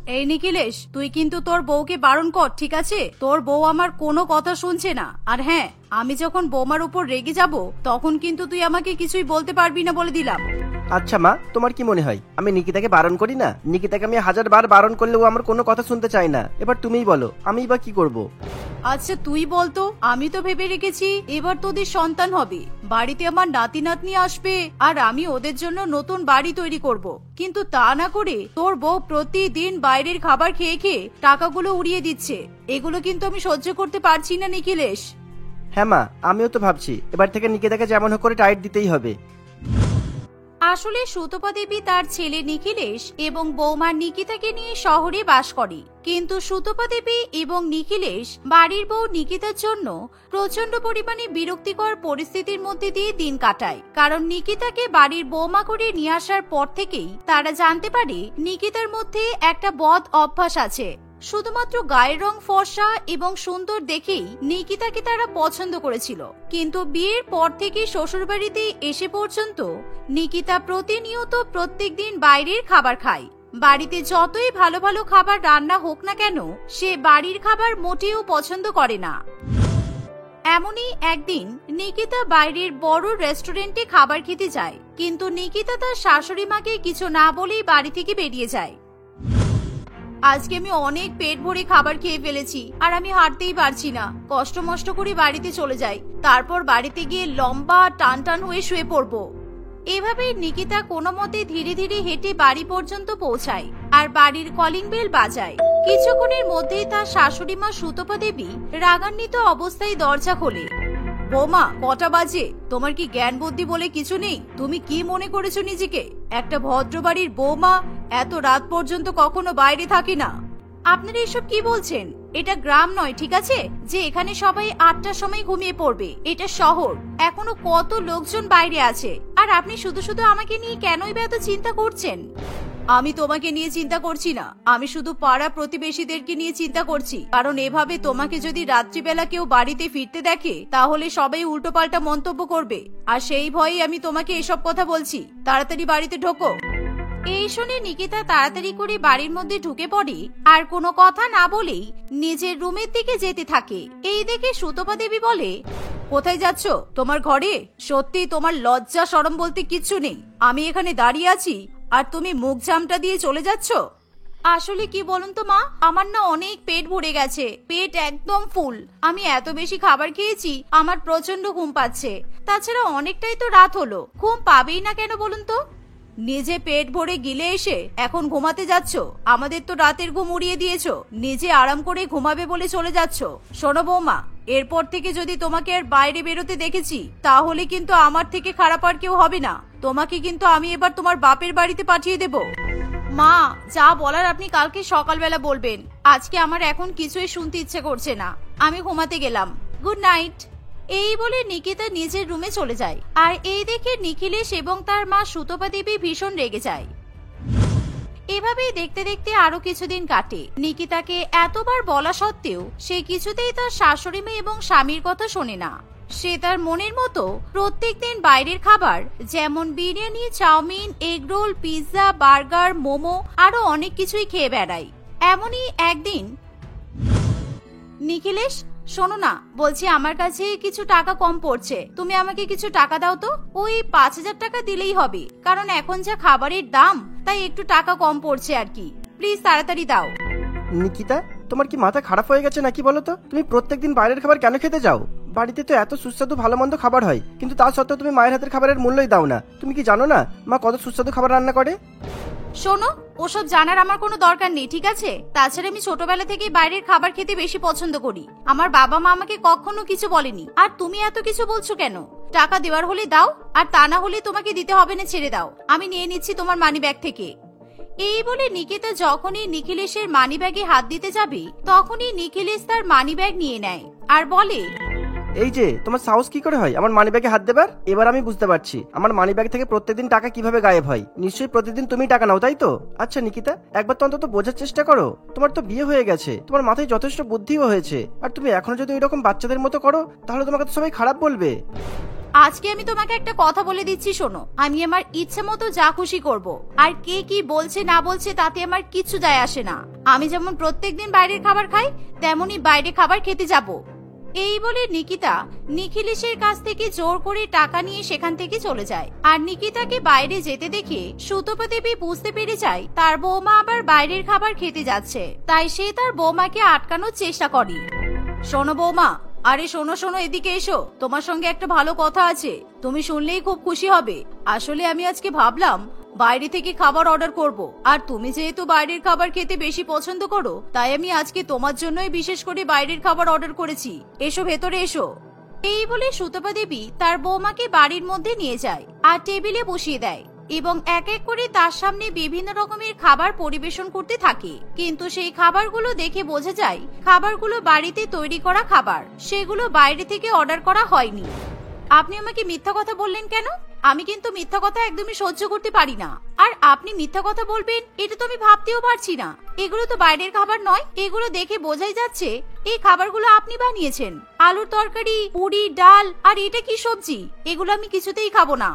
এই নিখিলেশ, তুই কিন্তু তোর বউকে বারণ কর, ঠিক আছে? তোর বউ আমার কোনো কথা শুনছে না। আর হ্যাঁ, আমি যখন বৌমার উপর রেগে যাব তখন কিন্তু তুই আমাকে কিছুই বলতে পারবি না, বলে দিলাম। আচ্ছা মা, তোমার কি মনে হয় আমি নিকিতাকে বারণ করি না? নিকিতাকে আমি 1000বার বারণ করলেও আমার কোনো কথা শুনতে চায় না। এবার তুমিই বলো, আমিই বা কি করব? আচ্ছা তুই বলতো, আমি তো ভেবে রেখেছি এবার তোদের সন্তান হবে, বাড়িতে আমার নাতি নাতনি আসবে, আর আমি ওদের জন্য নতুন বাড়ি তৈরি করব। কিন্তু তা না করে তোর বউ প্রতিদিন বাইরের খাবার খেয়ে খেয়ে টাকাগুলো উড়িয়ে দিচ্ছে। এগুলো কিন্তু আমি সহ্য করতে পারছি না নিখিলেশ। হ্যাঁ মা, আমিও তো ভাবছি এবার থেকে নিকিতাকে যেমন হোক করে টাইট দিতেই হবে। আসলে সুতপা দেবী তার ছেলে নিখিলেশ এবং বৌমা নিকিতাকে নিয়ে শহরে বাস করে, কিন্তু সুতপা দেবী এবং নিখিলেশ বাড়ির বউ নিকিতার জন্য প্রচন্ড পরিমাণে বিরক্তিকর পরিস্থিতির মধ্যে দিয়ে দিন কাটায়। কারণ নিকিতাকে বাড়ির বৌমা করে নিয়ে আসার পর থেকেই তারা জানতে পারে নিকিতার মধ্যে একটা বদ অভ্যাস আছে। শুধুমাত্র গায়ের রং ফর্সা এবং সুন্দর দেখেই নিকিতাকে তারা পছন্দ করেছিল, কিন্তু বিয়ের পর থেকে শ্বশুরবাড়িতে এসে পর্যন্ত নিকিতা প্রতিনিয়ত প্রত্যেকদিন বাইরের খাবার খায়। বাড়িতে যতই ভালো ভালো খাবার রান্না হোক না কেন, সে বাড়ির খাবার মোটেও পছন্দ করে না। এমনই একদিন নিকিতা বাইরের বড় রেস্টুরেন্টে খাবার খেতে যায়, কিন্তু নিকিতা তার শাশুড়ি মাকে কিছু না বলেই বাড়ি থেকে বেরিয়ে যায়। আজকে আমি অনেক পেট ভরে খাবার খেয়ে ফেলেছি, আর আমি হাঁটতেই পারছি না। কষ্ট মষ্ট করে বাড়িতে চলে যাই, তারপর বাড়িতে গিয়ে লম্বা টান টান হয়ে শুয়ে পড়বো। এভাবে নিকিতা কোনো মতে ধীরে ধীরে হেঁটে বাড়ি পর্যন্ত পৌঁছায়, আর বাড়ির কলিং বেল বাজায়। কিছুক্ষণের মধ্যেই তার শাশুড়ি মা সুতপা দেবী রাগান্বিত অবস্থায় দরজা খোলে। বৌমা, কটা বাজে? তোমার কি জ্ঞান বুদ্ধি বলে কিছু নেই? তুমি কি মনে করেছো নিজেকে? একটা ভদ্র বাড়ির বৌমা এত রাত পর্যন্ত কখনো বাইরে থাকে না। আপনারা এসব কি বলছেন? এটা গ্রাম নয়, ঠিক আছে, যে এখানে সবাই 8টার সময় ঘুমিয়ে পড়বে। এটা শহর, এখনো কত লোকজন বাইরে আছে। আর আপনি শুধু শুধু আমাকে নিয়ে কেনই বা এত চিন্তা করছেন? আমি তোমাকে নিয়ে চিন্তা করছি না, আমি শুধু পাড়া প্রতিবেশীদেরকে নিয়ে চিন্তা করছি। কারণ এভাবে তোমাকে যদি রাত্রিবেলা কেউ বাড়িতে ফিরতে দেখে, তাহলে সবাই উল্টোপাল্টা মন্তব্য করবে, আর সেই ভয়েই আমি তোমাকে এসব কথা বলছি। তাড়াতাড়ি বাড়িতে ঢোকো। এই শুনে নিকিতা তাড়াতাড়ি করে বাড়ির মধ্যে ঢুকে পড়ে, আর কোনো কথা না বলেই নিজের রুমের দিকে যেতে থাকে। এই দেখে সুতপা দেবী বলে, কোথায় যাচ্ছ? তোমার ঘরে? সত্যি তোমার লজ্জা শরম বলতে কিচ্ছু নেই? আমি এখানে দাঁড়িয়ে আছি আর তুমি মুখ ঝামটা দিয়ে চলে যাচ্ছ? আসলে কি বলুন তো মা, আমার না অনেক পেট ভরে গেছে, পেট একদম ফুল। আমি এত বেশি খাবার খেয়েছি, আমার প্রচন্ড ঘুম পাচ্ছে। তাছাড়া অনেকটাই তো রাত হলো, ঘুম পাবেই না কেন বলুন তো? নিজে পেট ভরে গিলে এসে এখন ঘুমাতে যাচ্ছ? আমাদের তো রাতের ঘুম উড়িয়ে দিয়েছো, নিজে আরাম করে ঘুমাবে বলে চলে যাচ্ছ। শোনো বৌমা, এরপর থেকে যদি তোমাকে আর বাইরে বেরোতে দেখেছি, তাহলে কিন্তু আমার থেকে খারাপ আর কেউ হবে না। তোমাকে কিন্তু আমি এবার তোমার বাপের বাড়িতে পাঠিয়ে দেব। মা, যা বলার আপনি কালকে সকালবেলা বলবেন। আজকে আমার এখন কিছুই শুনতে ইচ্ছে করছে না, আমি ঘুমাতে গেলাম। Good night. এই বলে নিকিতা নিজের রুমে চলে যায়, আর এই দেখে নিখিলেশ এবং তার মা সুতপা দেবী ভীষণ রেগে যায়। এভাবেই দেখতে দেখতে আরো কিছুদিন কাটে। নিকিতাকে এতবার বলা সত্ত্বেও সে কিছুতেই তার শাশুড়ি মেয়ে এবং স্বামীর কথা শোনে না। সে তার মনের মতো প্রত্যেকদিন বাইরের খাবার, যেমন biryani, chowmein, egg roll, pizza, burger, momo, আরো অনেক কিছুই খেয়ে বেড়ায়। এমনই একদিন, নিখিলেশ শোনো না, বলছি আমার কাছে কিছু টাকা কম পড়ছে, তুমি আমাকে কিছু টাকা দাও তো। ওই 5000 টাকা দিলেই হবে, কারণ এখন যা খাবারের দাম, তাই একটু টাকা কম পড়ছে আর কি। প্লিজ তাড়াতাড়ি দাও। নিকিতা, তোমার কি মাথা খারাপ হয়ে গেছে নাকি বলো তো? তুমি প্রত্যেকদিন বাইরের খাবার কেন খেতে যাও? বাড়িতে তো এত সুস্বাদু ভালো মন্দ খাবার হয়, কিন্তু তা সত্ত্বেও তুমি মায়ের হাতের খাবারের মূল্যই দাও না। তুমি কি জানো না মা কত সুস্বাদু খাবার রান্না করে? শোনো, ওসব জানার আমার কোনো দরকার নেই, ঠিক আছে? তাছাড়া আমি ছোটবেলা থেকেই বাইরের খাবার খেতে বেশি পছন্দ করি। আমার বাবা মা আমাকে কখনো কিছু বলেনি। আর তুমি এত কিছু বলছো কেন? টাকা দেওয়ার হলে দাও, আর তা না হলে তোমাকে দিতে হবে না, ছেড়ে দাও। আমি নিয়ে নিচ্ছি তোমার মানি ব্যাগ থেকে। এই বলে নিকিতা যখনই নিখিলেশের মানি ব্যাগে হাত দিতে যাবে, তখনই নিখিলেশ তার মানি ব্যাগ নিয়ে নেয় আর বলে, এই যে তোমার সাহস কি করে হয় আমার মানি ব্যাগে হাত দেবার? এবার আমি বুঝতে পারছি আমার মানি ব্যাগ থেকে প্রত্যেকদিন টাকা কিভাবে গায়েব হয়। নিশ্চয়ই প্রতিদিন তুমি টাকা নাও, তাই তো? আচ্ছা নিকিতা, একবার তো অন্তত বোঝার চেষ্টা করো। তোমার তো বিয়ে হয়ে গেছে, তোমার মাথায় যথেষ্ট বুদ্ধিও হয়েছে, আর তুমি এখনো যদি ওইরকম বাচ্চাদের মতো করো, তাহলে তোমাকে তো সবাই খারাপ বলবে। আজকে আমি তোমাকে একটা কথা বলে দিচ্ছি, শোনো। আমি আমার ইচ্ছে মতো যা খুশি করব, আর কে কি বলছে না বলছে তাতে আমার কিছু যায় আসে না। আমি যেমন প্রত্যেকদিন বাইরের খাবার খাই, তেমনি বাইরে খাবার খেতে যাব। এই বলে নিকিতা নিখিলেশের কাছ থেকে জোর করে টাকা নিয়ে সেখান থেকে চলে যায়। আর নিকিতাকে বাইরে যেতে দেখে সুতপা দেবী বুঝতে পেরে যায় তার বৌমা আবার বাইরের খাবার খেতে যাচ্ছে। তাই সে তার বৌমাকে আটকানোর চেষ্টা করে। শোনো বৌমা, আরে শোনো শোনো, এদিকে এসো, তোমার সঙ্গে একটা ভালো কথা আছে, তুমি শুনলেই খুব খুশি হবে। আসলে আমি আজকে ভাবলাম বাইরে থেকে খাবার অর্ডার করব, আর তুমি যেহেতু বাইরের খাবার খেতে বেশি পছন্দ করো, তাই আমি আজকে তোমার জন্যই বিশেষ করে বাইরের খাবার অর্ডার করেছি। এসো, ভেতরে এসো। এই বলে সুতপা দেবী তার বৌমাকে বাড়ির মধ্যে নিয়ে যায় আর টেবিলে বসিয়ে দেয় এবং এক এক করে তার সামনে বিভিন্ন রকমের খাবার পরিবেশন করতে থাকে। কিন্তু সেই খাবারগুলো দেখে বোঝা যায় খাবারগুলো বাড়িতে তৈরি করা খাবার, সেগুলো বাইরে থেকে অর্ডার করা হয়নি। আপনি আমাকে মিথ্যা কথা বললেন কেন? আমি কিন্তু মিথ্যা কথা একদমই সহ্য করতে পারি না। আর আপনি মিথ্যা কথা বলবেন এটা তো আমি ভাবতেও পারছি না। এগুলো তো বাইরের খাবার নয়, এগুলো দেখে বোঝাই যাচ্ছে এই খাবারগুলো আপনি বানিয়েছেন। আলুর তরকারি, পুরি, ডাল, আর এটা কি সবজি? এগুলো আমি কিছুতেই খাবো না।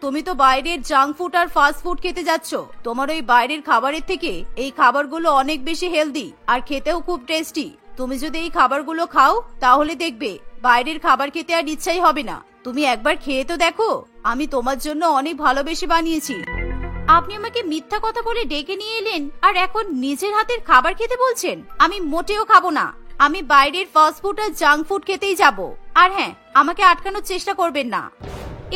তুমি তো বাইরের জাঙ্ক ফুড আর ফাস্ট ফুড খেতে যাচ্ছ। তোমার ওই বাইরের খাবারের থেকে এই খাবারগুলো অনেক বেশি হেলদি আর খেতেও খুব টেস্টি। তুমি যদি এই খাবারগুলো খাও তাহলে দেখবে বাইরের খাবার খেতে আর ইচ্ছাই হবে না। তুমি একবার খেয়ে তো দেখো, আমি তোমার জন্য অনেক ভালোবেসে বানিয়েছি। আপনি আমাকে মিথ্যা কথা বলে ডেকে নিয়ে এলেন আর এখন নিজের হাতের খাবার খেতে বলছেন? আমি মোটেও খাবো না। আমি বাইরের ফাস্ট ফুড আর জাঙ্ক ফুড খেতেই যাব। আর হ্যাঁ, আমাকে আটকানোর চেষ্টা করবেন না।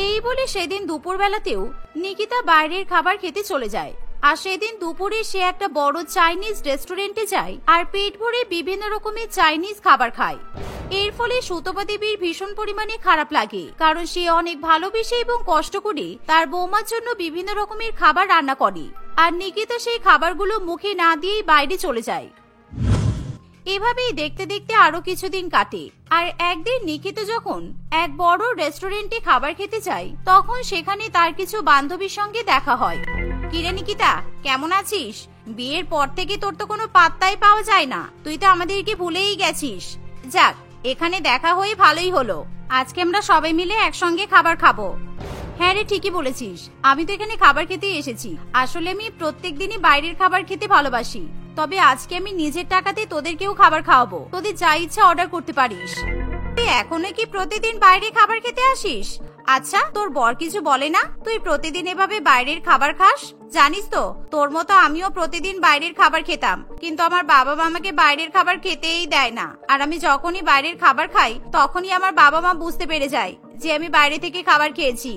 এই বলে সেদিন দুপুরবেলাতেও নিকিতা বাইরের খাবার খেতে চলে যায়। আর সেদিন দুপুরে সে একটা বড় চাইনিজ রেস্টুরেন্টে যায় আর পেট ভরে বিভিন্ন রকমের চাইনিজ খাবার খায়। এর ফলে সুতপা দেবীর ভীষণ পরিমাণে খারাপ লাগে, কারণ সে অনেক ভালোবেসে এবং কষ্ট করে তার বৌমার জন্য বিভিন্ন রকমের খাবার রান্না করে। আর নিকিতা সেই খাবারগুলো মুখে না দিয়েই বাইরে চলে যায়। এভাবেই দেখতে দেখতে আরো কিছুদিন কাটে। আর একদিন নিকিতা যখন এক বড় রেস্টুরেন্টে খাবার খেতে যায়, তখন সেখানে তার কিছু বান্ধবীর সঙ্গে দেখা হয়। কিরে নিকিতা, কেমন আছিস? বিয়ের পর থেকে তোর তো কোনো পাত্তাই পাওয়া যায় না। তুই তো আমাদেরকে ভুলেই গেছিস। যাক, এখানে দেখা হয়ে ভালোই হলো। আজকে আমরা সবাই মিলে একসঙ্গে খাবার খাবো। হ্যাঁ রে, ঠিকই বলেছিস। আমি তো এখানে খাবার খেতেই এসেছি। আসলে আমি প্রত্যেক দিনই বাইরের খাবার খেতে ভালোবাসি, তবে আজকে আমি নিজের টাকাতে তোদেরকেও খাবার খাওয়াবো। তোদের যা ইচ্ছা অর্ডার করতে পারিস। তুই এখনো কি প্রতিদিন বাইরে খাবার খেতে আসিস? আচ্ছা, তোর বর কিছু বলে না তুই প্রতিদিন এভাবে বাইরের খাবার খাস? জানিস তো, তোর মতো আমিও প্রতিদিন বাইরের খাবার খেতাম, কিন্তু আমার বাবা মা আমাকে বাইরের খাবার খেতেই দেয় না। আর আমি যখনই বাইরের খাবার খাই তখনই আমার বাবা মা বুঝতে পেরে যায় যে আমি বাইরে থেকে খাবার খেয়েছি।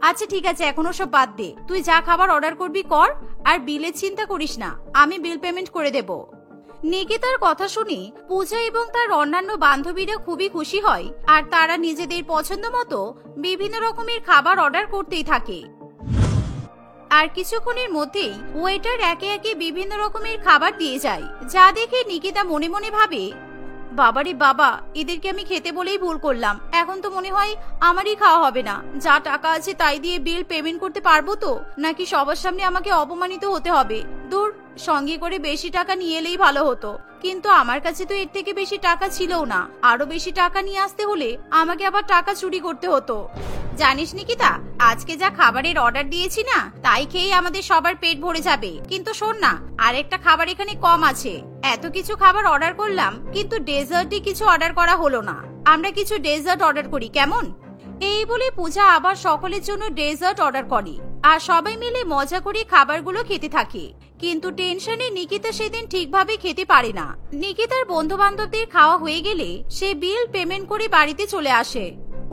আচ্ছা ঠিক আছে, এখন ওসব বাদ দে। তুই যা খাবার অর্ডার করবি কর, আর বিলের চিন্তা করিস না, আমি বিল পেমেন্ট করে দেব। নিকিতার কথা শুনে পূজা এবং তার অন্যান্য বান্ধবীরা খুবই খুশি হয় আর তারা নিজেদের পছন্দ মতো বিভিন্ন রকমের খাবার অর্ডার করতেই থাকে। আর কিছুক্ষণের মধ্যেই ওয়েটার একে একে বিভিন্ন রকমের খাবার দিয়ে যায়, যা দেখে নিকিতা মনে মনে ভাবে, বাবারে বাবা, এদেরকে আমি খেতে বলেই ভুল করলাম। এখন তো মনে হয় আমারই খাওয়া হবে না। যা টাকা আছে তাই দিয়ে বিল পেমেন্ট করতে পারবো তো, নাকি সবার সামনে আমাকে অপমানিত হতে হবে? দূর, সঙ্গে করে বেশি টাকা নিয়ে এলেই ভালো হতো। কিন্তু আমার কাছে তো এর থেকে বেশি টাকা ছিলও না। আরো বেশি টাকা নিয়ে আসতে হলে আমাকে আবার টাকা চুরি করতে হতো। জানিস নিকিতা, আজকে যা খাবারের অর্ডার দিয়েছি না, তাই খেয়ে আমাদের সবার পেট ভরে যাবে। কিন্তু শোন না, আরেকটা খাবার এখানে কম আছে। এত কিছু খাবার অর্ডার করলাম, কিন্তু ডেজার্টই কিছু অর্ডার করা হলো না। আমরা কিছু ডেজার্ট অর্ডার করি, কেমন? এই বলে পূজা আবার সকলের জন্য ডেজার্ট অর্ডার করে আর সবাই মিলে মজা করে খাবারগুলো খেতে থাকে। কিন্তু টেনশনে নিকিতা সেদিন ঠিকভাবে খেতে পারে না। নিকিতার বন্ধু বান্ধবদের খাওয়া হয়ে গেলে সে বিল পেমেন্ট করে বাড়িতে চলে আসে।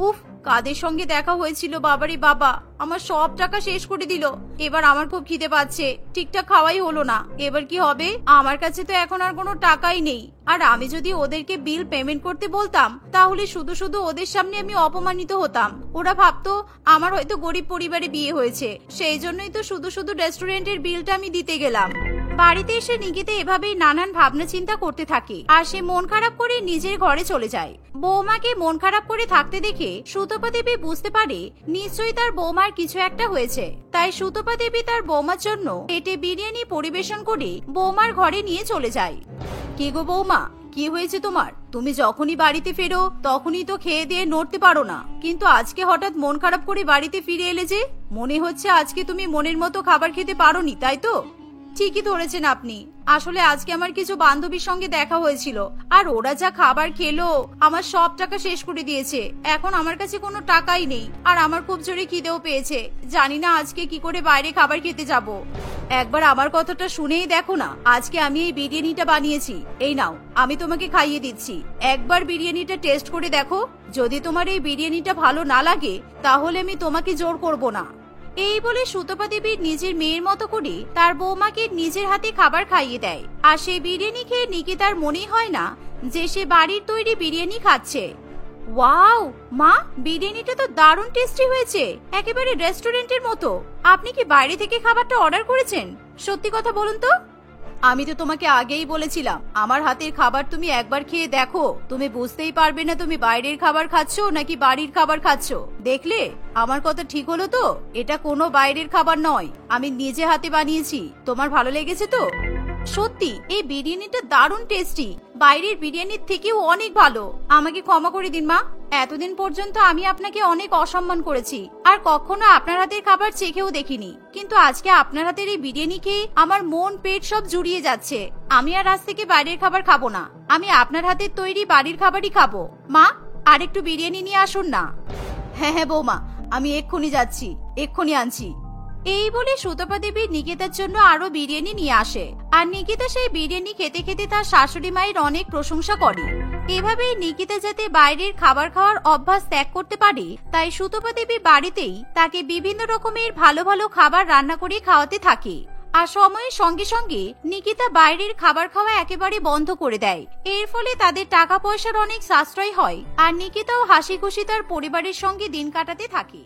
উফ, কাদের সঙ্গে দেখা হয়েছিল বাবারে বাবা, আমার সব টাকা শেষ করে দিল। এবার আমার খুব খিদে পাচ্ছে, ঠিকঠাক খাওয়াই হলো না। এবার কি হবে? আমার কাছে তো এখন আর কোনো টাকাই নেই। আর আমি যদি ওদেরকে বিল পেমেন্ট করতে বলতাম তাহলে শুধু শুধু ওদের সামনে আমি অপমানিত হতাম। ওরা ভাবতো আমার হয়তো গরিব পরিবারে বিয়ে হয়েছে, সেই জন্যই তো শুধু শুধু রেস্টুরেন্টের বিলটা আমি দিতে গেলাম। বাড়িতে এসে নিকিতা এভাবেই নানান ভাবনা চিন্তা করতে থাকে আর সে মন খারাপ করে নিজের ঘরে চলে যায়। বৌমাকে মন খারাপ করে থাকতে দেখে সুতপা দেবী বুঝতে পারে নিশ্চয়ই তার বৌমার কিছু একটা হয়েছে। তাই সুতপা দেবী তার বৌমার জন্য পেটে বিরিয়ানি পরিবেশন করে বৌমার ঘরে নিয়ে চলে যায়। কি গো বৌমা, কি হয়েছে তোমার? তুমি যখনই বাড়িতে ফেরো তখনই তো খেয়ে দিয়ে নড়তে পারো না, কিন্তু আজকে হঠাৎ মন খারাপ করে বাড়িতে ফিরে এলে যে? মনে হচ্ছে আজকে তুমি মনের মতো খাবার খেতে পারোনি, তাই তো? ঠিকই ধরেছেন আপনি। আসলে আজকে আমার কিছু বান্ধবীর সঙ্গে দেখা হয়েছিল, আর ওরা যা খাবার খেলো আমার সব টাকা শেষ করে দিয়েছে। এখন আমার কাছে কোনো টাকাই নেই, আর আমার খুব জোরে খিদেও পেয়েছে। জানি না আজকে কি করে বাইরে খাবার খেতে যাব। একবার আমার কথাটা শুনেই দেখো না, আজকে আমি এই বিরিয়ানিটা বানিয়েছি। এই নাও, আমি তোমাকে খাইয়ে দিচ্ছি। একবার বিরিয়ানিটা টেস্ট করে দেখো। যদি তোমার এই বিরিয়ানিটা ভালো না লাগে তাহলে আমি তোমাকে জোর করব না। এই বলে সুতপা দেবী নিজের মেয়ের মতো করে তার বৌমাকে নিজের হাতে খাবার খাইয়ে দেয়। আর সেই বিরিয়ানি খেয়ে নিকিতার মনেই হয় না যে সে বাড়ির তৈরি বিরিয়ানি খাচ্ছে। ওয়াও মা, বিরিয়ানিটা তো দারুণ টেস্টি হয়েছে, একেবারে রেস্টুরেন্টের মতো। আপনি কি বাইরে থেকে খাবারটা অর্ডার করেছেন? সত্যি কথা বলুন তো। আমি তো তোমাকে আগেই বলেছিলাম আমার হাতের খাবার তুমি একবার খেয়ে দেখো, তুমি বুঝতেই পারবে না তুমি বাইরের খাবার খাচ্ছো নাকি বাড়ির খাবার খাচ্ছো। দেখলে আমার কথা ঠিক হলো তো? এটা কোনো বাইরের খাবার নয়, আমি নিজে হাতে বানিয়েছি। তোমার ভালো লেগেছে তো? সত্যি এই বিরিয়ানিটা দারুণ টেস্টি, বাইরের বিরিয়ানির থেকেও অনেক ভালো। আমাকে ক্ষমা করে দিন মা, এতদিন পর্যন্ত আমি আপনাকে অনেক অসম্মান করেছি, আর কখনো আপনার হাতের খাবার চেখেও দেখিনি। কিন্তু আজকে আপনার হাতের এই বিরিয়ানি খেয়ে আমার মন পেট সব জুড়িয়ে যাচ্ছে। আমি আর আজ থেকে বাইরের খাবার খাবো না, আমি আপনার হাতের তৈরি বাড়ির খাবারই খাবো। মা, আর একটু বিরিয়ানি নিয়ে আসুন না। হ্যাঁ হ্যাঁ বৌমা, আমি এক্ষুনি যাচ্ছি, এক্ষুনি আনছি। এই বলে সুতপা দেবী নিকিতার জন্য আরো বিরিয়ানি নিয়ে আসে, আর নিকিতা সেই বিরিয়ানি খেতে খেতে তার শাশুড়ি মায়ের অনেক প্রশংসা করে। এভাবেই নিকিতা যাতে বাইরের খাবার খাওয়ার অভ্যাস ত্যাগ করতে পারে, তাই সুতপা দেবী বাড়িতেই তাকে বিভিন্ন রকমের ভালো ভালো খাবার রান্না করে খাওয়াতে থাকে। আর সময়ের সঙ্গে সঙ্গে নিকিতা বাইরের খাবার খাওয়া একেবারে বন্ধ করে দেয়। এর ফলে তাদের টাকা পয়সার অনেক সাশ্রয় হয়, আর নিকিতাও হাসি খুশি তার পরিবারের সঙ্গে দিন কাটাতে থাকে।